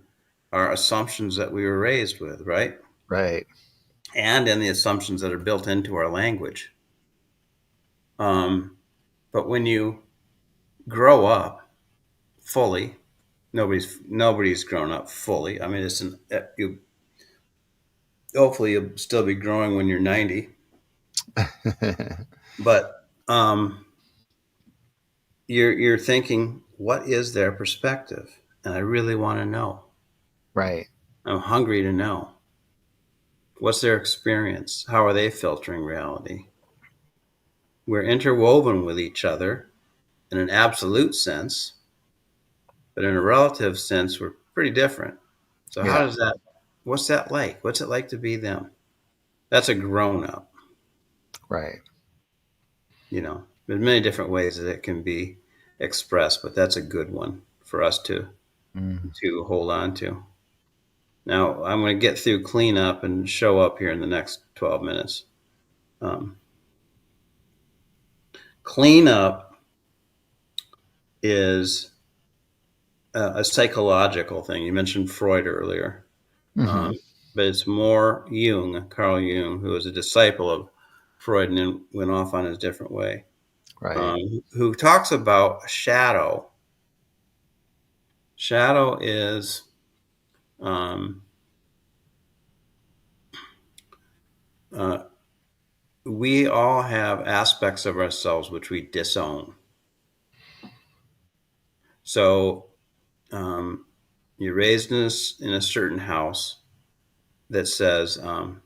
our assumptions that we were raised with, right? Right. And in the assumptions that are built into our language. Um, but when you grow up fully, nobody's grown up fully. I mean, it's you. Hopefully, you'll still be growing when you're 90. But you're thinking, what is their perspective? And I really want to know. Right. I'm hungry to know. What's their experience? How are they filtering reality? We're interwoven with each other in an absolute sense, but in a relative sense, we're pretty different. So how Yeah. does that? What's that like? What's it like to be them? That's a grown up. Right. There's many different ways that it can be expressed, but that's a good one for us Mm. to hold on to. Now I'm going to get through cleanup and show up here in the next 12 minutes. Um, Cleanup is a psychological thing. You mentioned Freud earlier, Hmm. um, but it's more Carl Jung, who was a disciple of Freud and then went off on his different way, Right. who talks about shadow. Shadow is um, uh, we all have aspects of ourselves which we disown. So um, you're raised in a certain house that says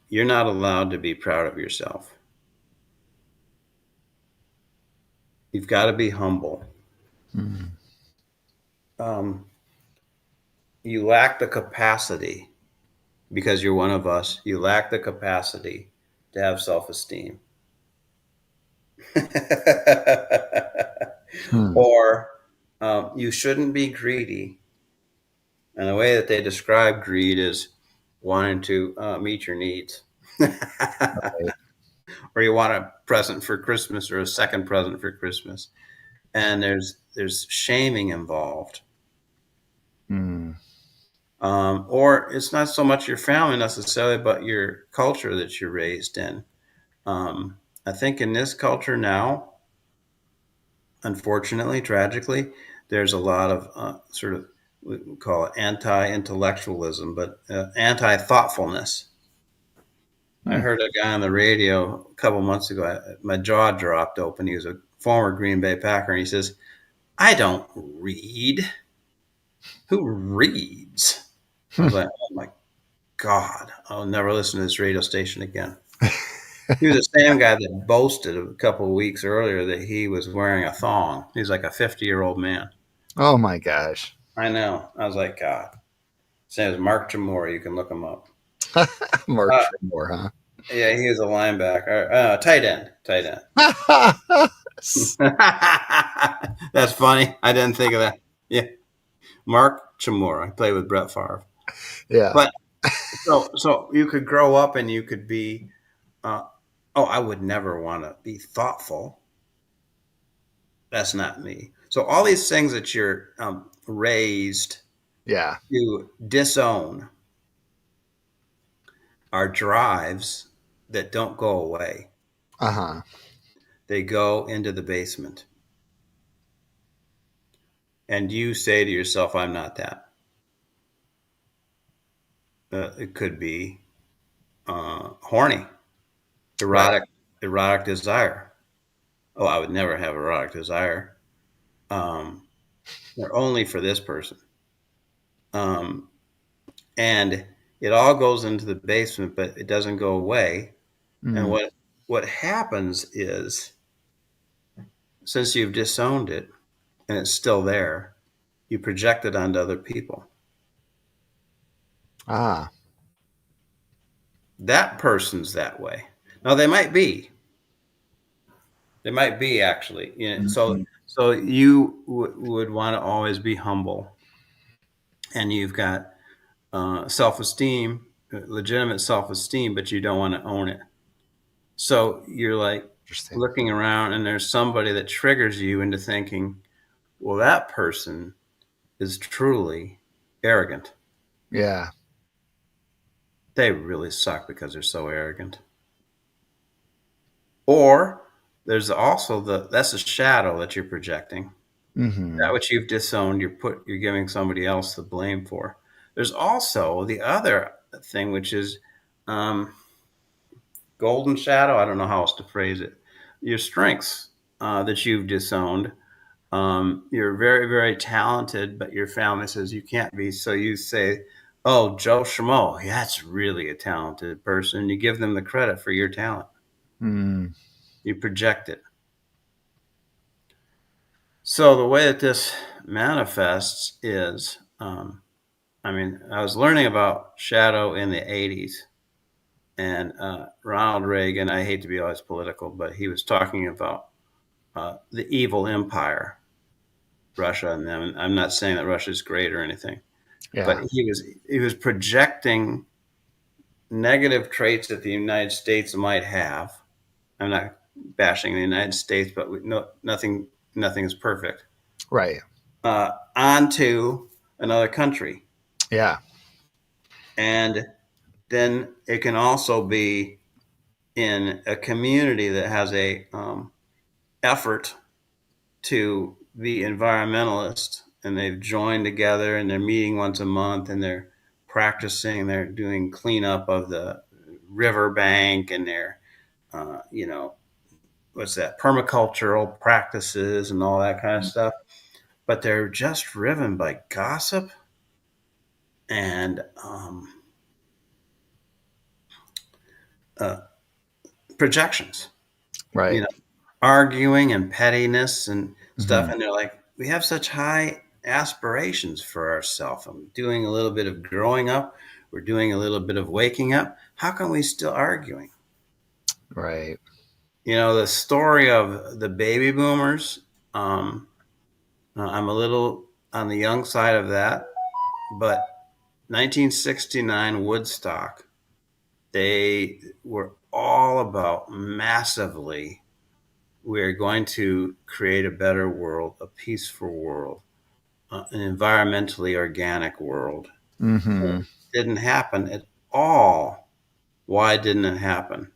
you're not allowed to be proud of yourself. You've got to be humble. Mm. Um, you lack the capacity because you're one of us. You lack the capacity to have self-esteem, Hmm. or you shouldn't be greedy. And the way that they describe greed is wanting to meet your needs. Right. Or you want a present for Christmas or a second present for Christmas. And there's shaming involved. Mm. Or it's not so much your family necessarily, but your culture that you're raised in. I think in this culture now, unfortunately, tragically, there's a lot of sort of we call it anti-intellectualism, but anti-thoughtfulness. I Hmm. heard a guy on the radio a couple months ago. My jaw dropped open. He was a former Green Bay Packer, and he says, "I don't read. Who reads?" I was like, "Oh my God, I'll never listen to this radio station again." He was the same guy that boasted a couple of weeks earlier that he was wearing a thong. He's like a 50-year-old man. Oh my gosh. I know. I was like, God. His name is Mark Chamora. You can look him up. Mark Uh, Tremore, huh? yeah, he was a linebacker. Tight end. Tight end. That's funny. I didn't think of that. Yeah. Mark Chamora. I played with Brett Favre. Yeah. But so you could grow up and you could be, uh, oh, I would never want to be thoughtful. That's not me. So all these things that you're raised Yeah. to disown are drives that don't go away. Uh huh. They go into the basement. And you say to yourself, I'm not that. It could be horny, Right. erotic, erotic desire. Oh, I would never have erotic desire. Um, they're only for this person. Um, and it all goes into the basement, but it doesn't go away. And Mm. what happens is, since you've disowned it and it's still there, you project it onto other people. Ah. that person's that way. Now they might be actually. You know, so Mhm. so you would want to always be humble, and you've got self-esteem, legitimate self-esteem, but you don't want to own it. So you're like Interesting. looking around, and there's somebody that triggers you into thinking, well, that person is truly arrogant. Yeah. They really suck because they're so arrogant. Or there's also that's a shadow that you're projecting. That Hmm. which you've disowned, you're giving somebody else the blame for. There's also the other thing, which is um, golden shadow. I don't know how else to phrase it. Your strengths that you've disowned. You're very, very talented, but your family says you can't be. So you say, "Oh, Joe Schmo, yeah, that's really a talented person." You give them the credit for your talent. Mm. You project it. So the way that this manifests is, I mean, I was learning about shadow in the '80s, and Ronald Reagan. I hate to be always political, but he was talking about the evil empire, Russia, and them. And I'm not saying that Russia is great or anything, but Yeah. he was projecting negative traits that the United States might have. I'm not bashing the United States, but nothing is perfect. Right. Onto another country, Yeah. and then it can also be in a community that has a effort to be environmentalist, and they've joined together and they're meeting once a month and they're practicing, they're doing cleanup of the river bank, and they're what's that, permacultural practices and all that kind of stuff, but they're just driven by gossip and uh, projections, you Right. know, arguing and pettiness and stuff. Hmm. And they're like, we have such high aspirations for ourselves. I'm doing a little bit of growing up. We're doing a little bit of waking up. How come we still arguing? Right. The story of the baby boomers. Um, I'm a little on the young side of that, but 1969 Woodstock, they were all about massively, we're going to create a better world, a peaceful world, an environmentally organic world. Hmm. It didn't happen at all. Why didn't it happen?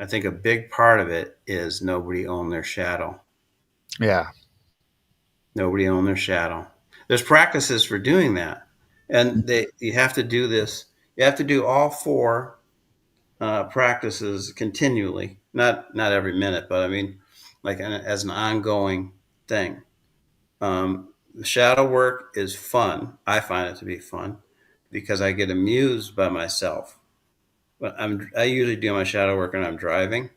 I think a big part of it is nobody owned their shadow. Yeah. Nobody owned their shadow. There's practices for doing that, and you have to do this. You have to do all four practices continually, not every minute, but I mean, like as an ongoing thing. The shadow work is fun. I find it to be fun because I get amused by myself. But I usually do my shadow work when I'm driving.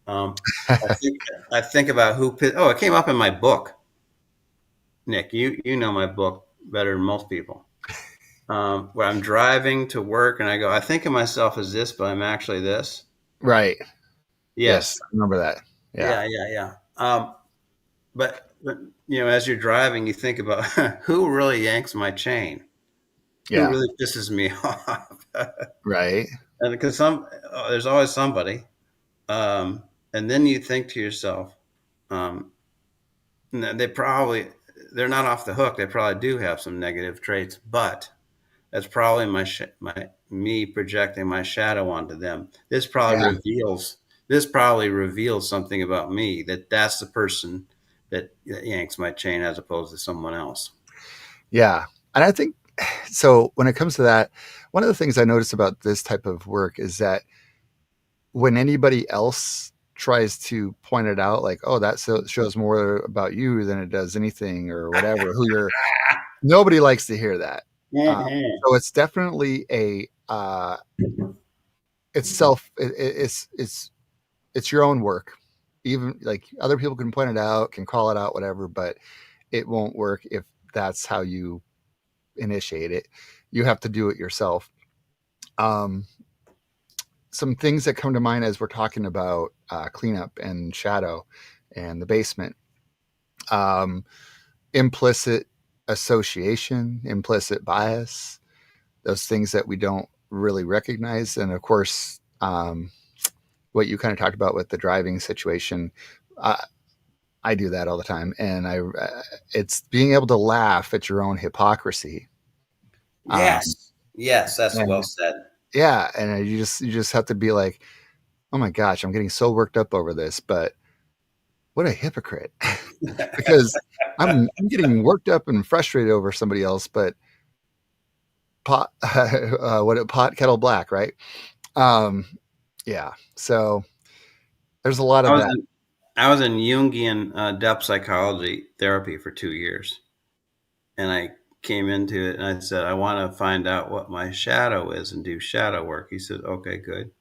Um, I think I think about oh, it came up in my book. Nick, you know my book better than most people. Where I'm driving to work and I go, I think of myself as this, but I'm actually this. Right. Yes. Yes. I remember that. Yeah. Yeah. But as you're driving, you think about who really yanks my chain, who Yeah. really pisses me off, Right. and because there's always somebody, and then you think to yourself, um, they're not off the hook. They probably do have some negative traits, but that's probably my me projecting my shadow onto them. Yeah. This probably reveals something about me, that's the person that yanks my chain as opposed to someone else. Yeah. And I think so when it comes to that, one of the things I notice about this type of work is that when anybody else tries to point it out, like, oh, that shows more about you than it does anything or whatever, nobody likes to hear that. Mm-hmm. So it's definitely it's self, it's your own work. Even like other people can point it out, can call it out, whatever, but it won't work if that's how you initiate it. You have to do it yourself. Um, some things that come to mind as we're talking about cleanup and shadow and the basement. Um, Implicit association, implicit bias, those things that we don't really recognize. And of course, what you kind of talked about with the driving situation, uh, I do that all the time. And it's being able to laugh at your own hypocrisy. Um, Yes. Yes, that's well and said. yeah, and you just have to be like, oh my gosh, I'm getting so worked up over this, but what a hypocrite. Because I'm getting worked up and frustrated over somebody else, but pot pot kettle black, right? Um, yeah. So there's a lot I of was that. in I was in Jungian depth psychology therapy for 2 years, and I came into it and I said, I want to find out what my shadow is and do shadow work. He said, okay, good.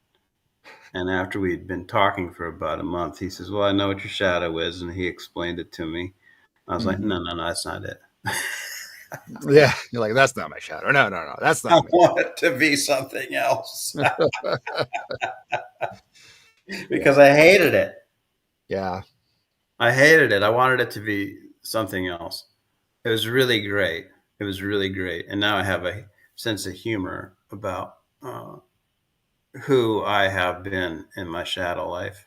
And after we'd been talking for about a month, he says, well, I know what your shadow is, and he explained it to me. I was like, Mhm. no, no, no, that's not it. Yeah, you're like, that's not my shadow. No, no, no, that's I not me. want it to be something else Yeah, because I hated it. yeah. I hated it. I wanted it to be something else. It was really great. It was really great. And now I have a sense of humor about who I have been in my shadow life.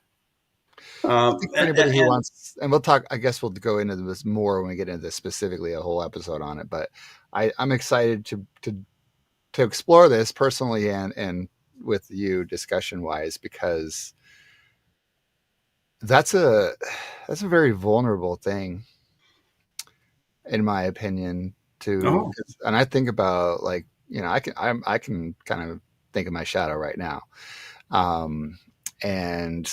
I think for anybody who And wants, and we'll talk, I guess we'll go into this more when we get into this specifically, a whole episode on it. But I'm excited to explore this personally and with you discussion wise because that's a that's a very vulnerable thing in my opinion to oh, and I think about like I can kind of think of my shadow right now um and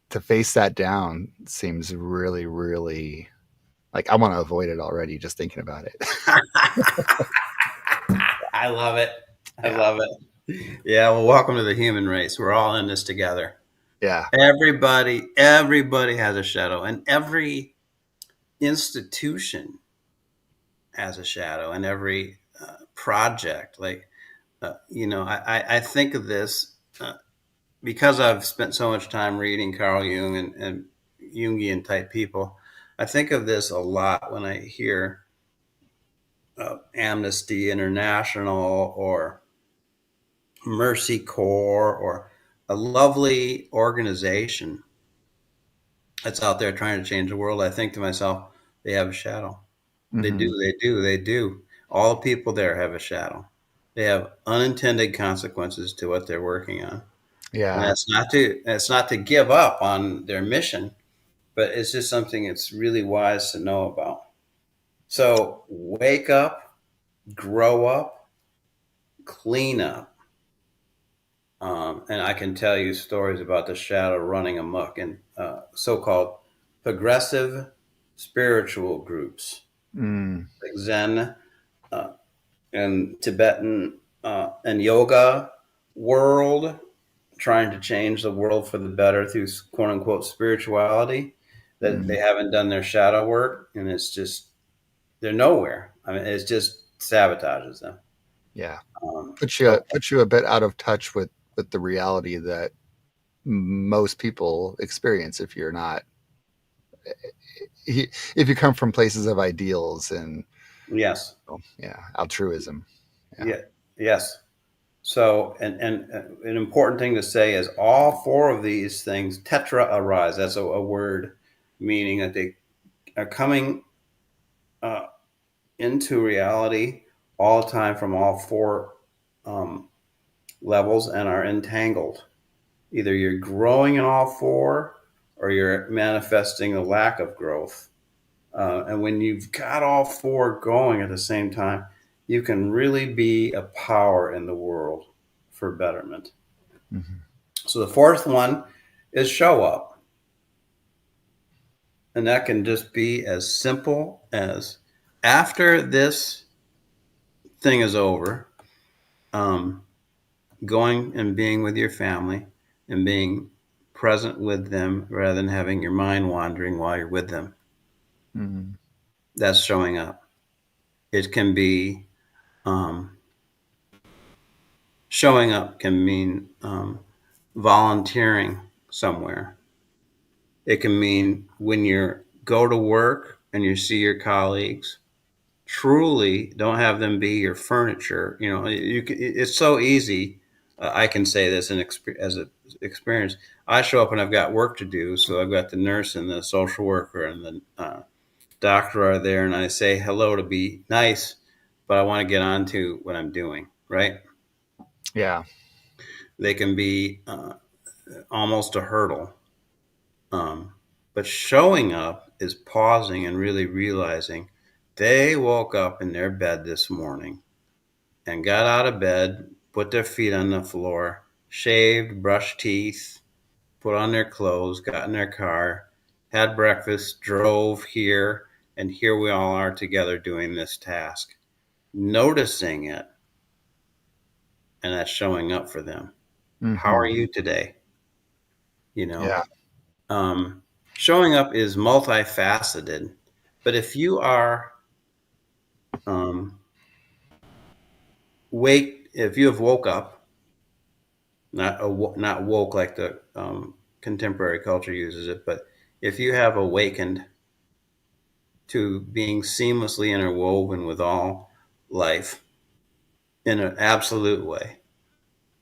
to face that down seems really like I want to avoid it already just thinking about it. I love it. I Yeah, love it. Yeah, well, welcome to the human race. We're all in this together. yeah. Everybody has a shadow, and every institution has a shadow, and every project. Like, I think of this because I've spent so much time reading Carl Jung and Jungian type people. I think of this a lot when I hear Amnesty International or Mercy Corps or a lovely organization that's out there trying to change the world. I think to myself, they have a shadow. They do, Hmm. they do, they do. All the people there have a shadow. They have unintended consequences to what they're working on. And Yeah. that's not to give up on their mission, but it's just something it's really wise to know about. So wake up, grow up, clean up. And I can tell you stories about the shadow running amok in so-called progressive spiritual groups, Mm. like Zen uh, and Tibetan and yoga world, trying to change the world for the better through quote unquote spirituality. That they Mm. haven't done their shadow work, and it's just they're nowhere. I mean, it's just sabotages them. Yeah. So Puts you a bit out of touch with the reality that most people experience if you're not if you come from places of ideals and yes, yeah altruism. Yeah. yeah, yes. So, and an important thing to say is all four of these things tetra arise. That's a word meaning that they are coming uh, into reality all the time from all four um, levels and are entangled. Either you're growing in all four or you're manifesting a lack of growth. And when you've got all four going at the same time, you can really be a power in the world for betterment. Hmm. So the fourth one is show up. And that can just be as simple as after this thing is over, um, going and being with your family and being present with them rather than having your mind wandering while you're with them. Hmm. That's showing up. It can be um, Showing up can mean volunteering somewhere. It can mean when you go to work and you see your colleagues, truly don't have them be your furniture. You know, it's so easy. I can say this as an experience. I show up and I've got work to do, so I've got the nurse and the social worker and the doctor are there, and I say hello to be nice, but I want to get on to what I'm doing. Right? Yeah. They can be almost a hurdle. Um, but showing up is pausing and really realizing they woke up in their bed this morning and got out of bed, put their feet on the floor, shaved, brushed teeth, put on their clothes, got in their car, had breakfast, drove here, and here we all are together doing this task. Noticing it, and that's showing up for them. How are Hmm. you today? You know, Yeah. um, showing up is multifaceted, but um, if you have woke up, not woke like the contemporary culture uses it, but if you have awakened to being seamlessly interwoven with all life in an absolute way,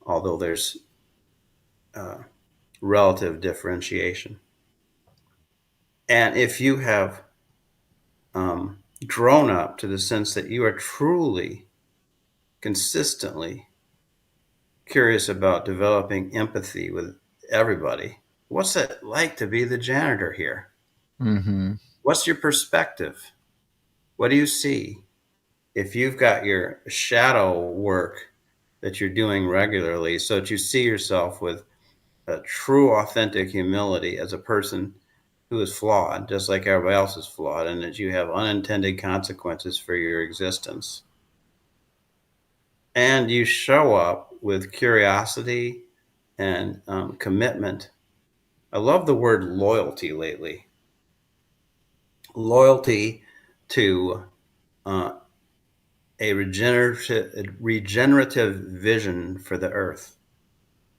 although there's uh, relative differentiation, and if you have grown up to the sense that you are truly, consistently curious about developing empathy with everybody. What's it like to be the janitor here? Hmm. What's your perspective? What do you see? If you've got your shadow work that you're doing regularly so that you see yourself with a true, authentic humility as a person who is flawed, just like everybody else is flawed, and that you have unintended consequences for your existence. And you show up with curiosity and commitment. I love the word loyalty lately. Loyalty to uh, a regenerative vision for the earth.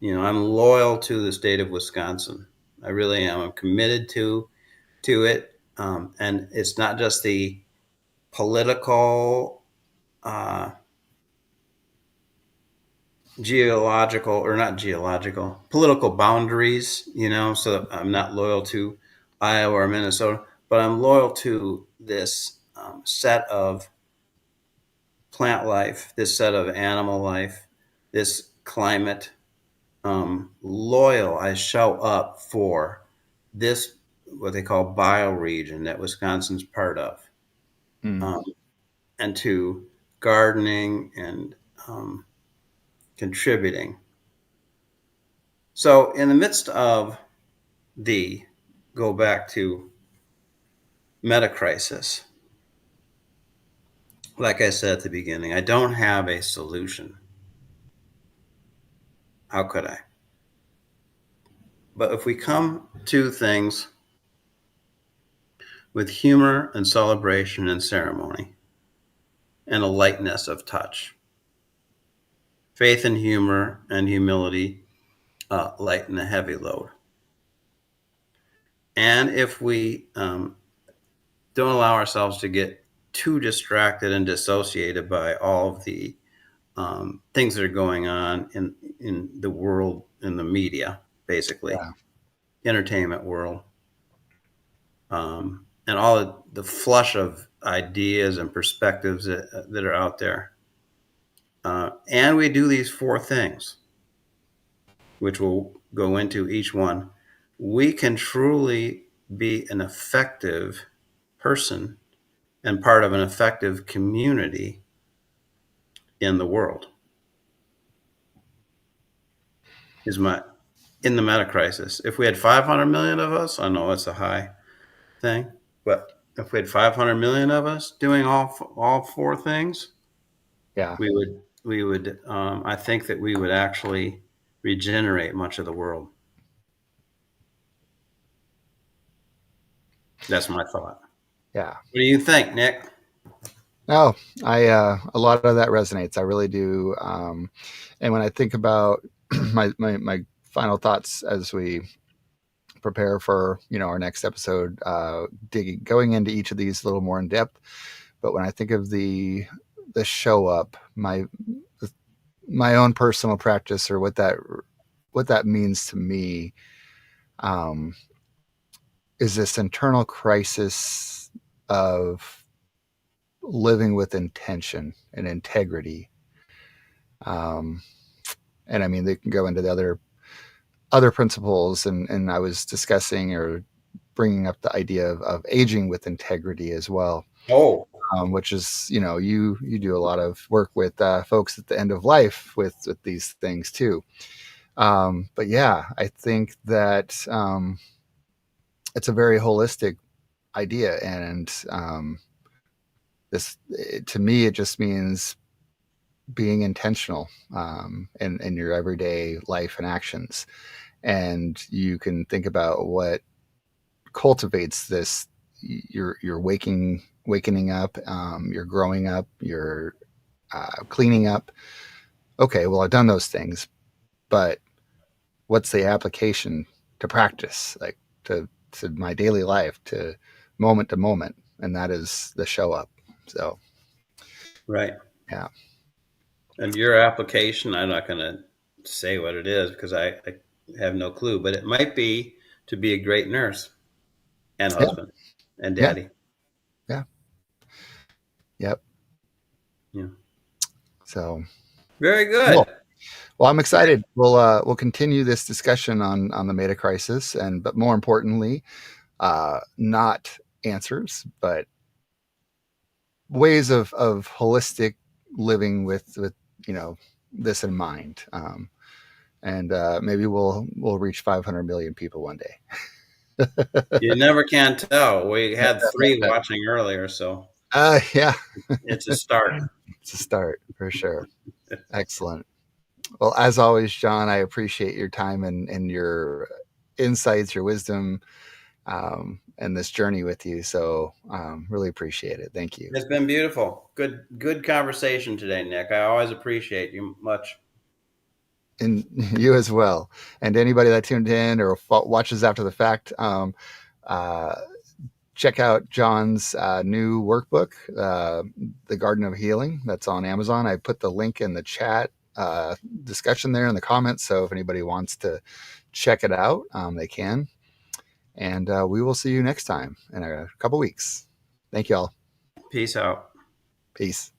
You know, I'm loyal to the state of Wisconsin. I really am. I'm committed to it, and it's not just the political, uh, geological, or not geological, political boundaries. You know, so I'm not loyal to Iowa or Minnesota, but I'm loyal to this set of plant life, this set of animal life, this climate. Loyal, I show up for this, what they call bioregion that Wisconsin's part of, Mm. um, and to gardening and contributing. So, in the midst of the go back to Metacrisis, like I said at the beginning, I don't have a solution. How could I? But if we come to things with humor and celebration and ceremony and a lightness of touch, faith and humor and humility lighten the heavy load. And if we don't allow ourselves to get too distracted and dissociated by all of the things that are going on in the world, in the media, basically, Yeah. entertainment world, and all the flush of ideas and perspectives that are out there. And we do these four things, which we'll go into each one. We can truly be an effective person and part of an effective community in the world. Is my In the meta crisis. If we had 500 million of us, I know it's a high thing, but if we had 500 million of us doing all four things, Yeah. we would I think that we would actually regenerate much of the world. That's my thought. Yeah. What do you think, Nick? No, I a lot of that resonates. I really do. And when I think about my final thoughts as we prepare for our next episode, digging going into each of these a little more in depth. But when I think of the show up, my own personal practice, or what that means to me, um, is this internal crisis of living with intention and integrity. Um, and I mean, they can go into the other principles, and I was discussing or bringing up the idea of aging with integrity as well, Oh, which is, you do a lot of work with folks at the end of life with these things too. But yeah, I think that it's a very holistic idea, and this to me it just means being intentional in your everyday life and actions. And you can think about what cultivates this. You're wakening up, you're growing up, you're cleaning up. Okay, well, I've done those things, but what's the application to practice, like to my daily life, to moment, and that is the show up. So right. yeah. And your application, I'm not going to say what it is because I have no clue, but it might be to be a great nurse and Yeah. husband and Yeah. daddy. Yeah. Yep. Yeah. So Very good. cool. Well, I'm excited. We'll continue this discussion on the meta crisis, and but more importantly, not answers, but ways of holistic living with you know this in mind. And maybe we'll reach 500 million people one day. You never can tell. We had three watching earlier, so Yeah, it's a start. it's a start for sure. Excellent. Well, as always, John, I appreciate your time and your insights, your wisdom, and this journey with you. So, really appreciate it. Thank you. It's been beautiful. Good conversation today, Nick. I always appreciate you much. And you as well. And anybody that tuned in or watches after the fact, uh, check out John's new workbook, The Garden of Healing. That's on Amazon. I put the link in the chat discussion there in the comments. So if anybody wants to check it out, they can. And we will see you next time in a couple weeks. Thank you all. Peace out. Peace.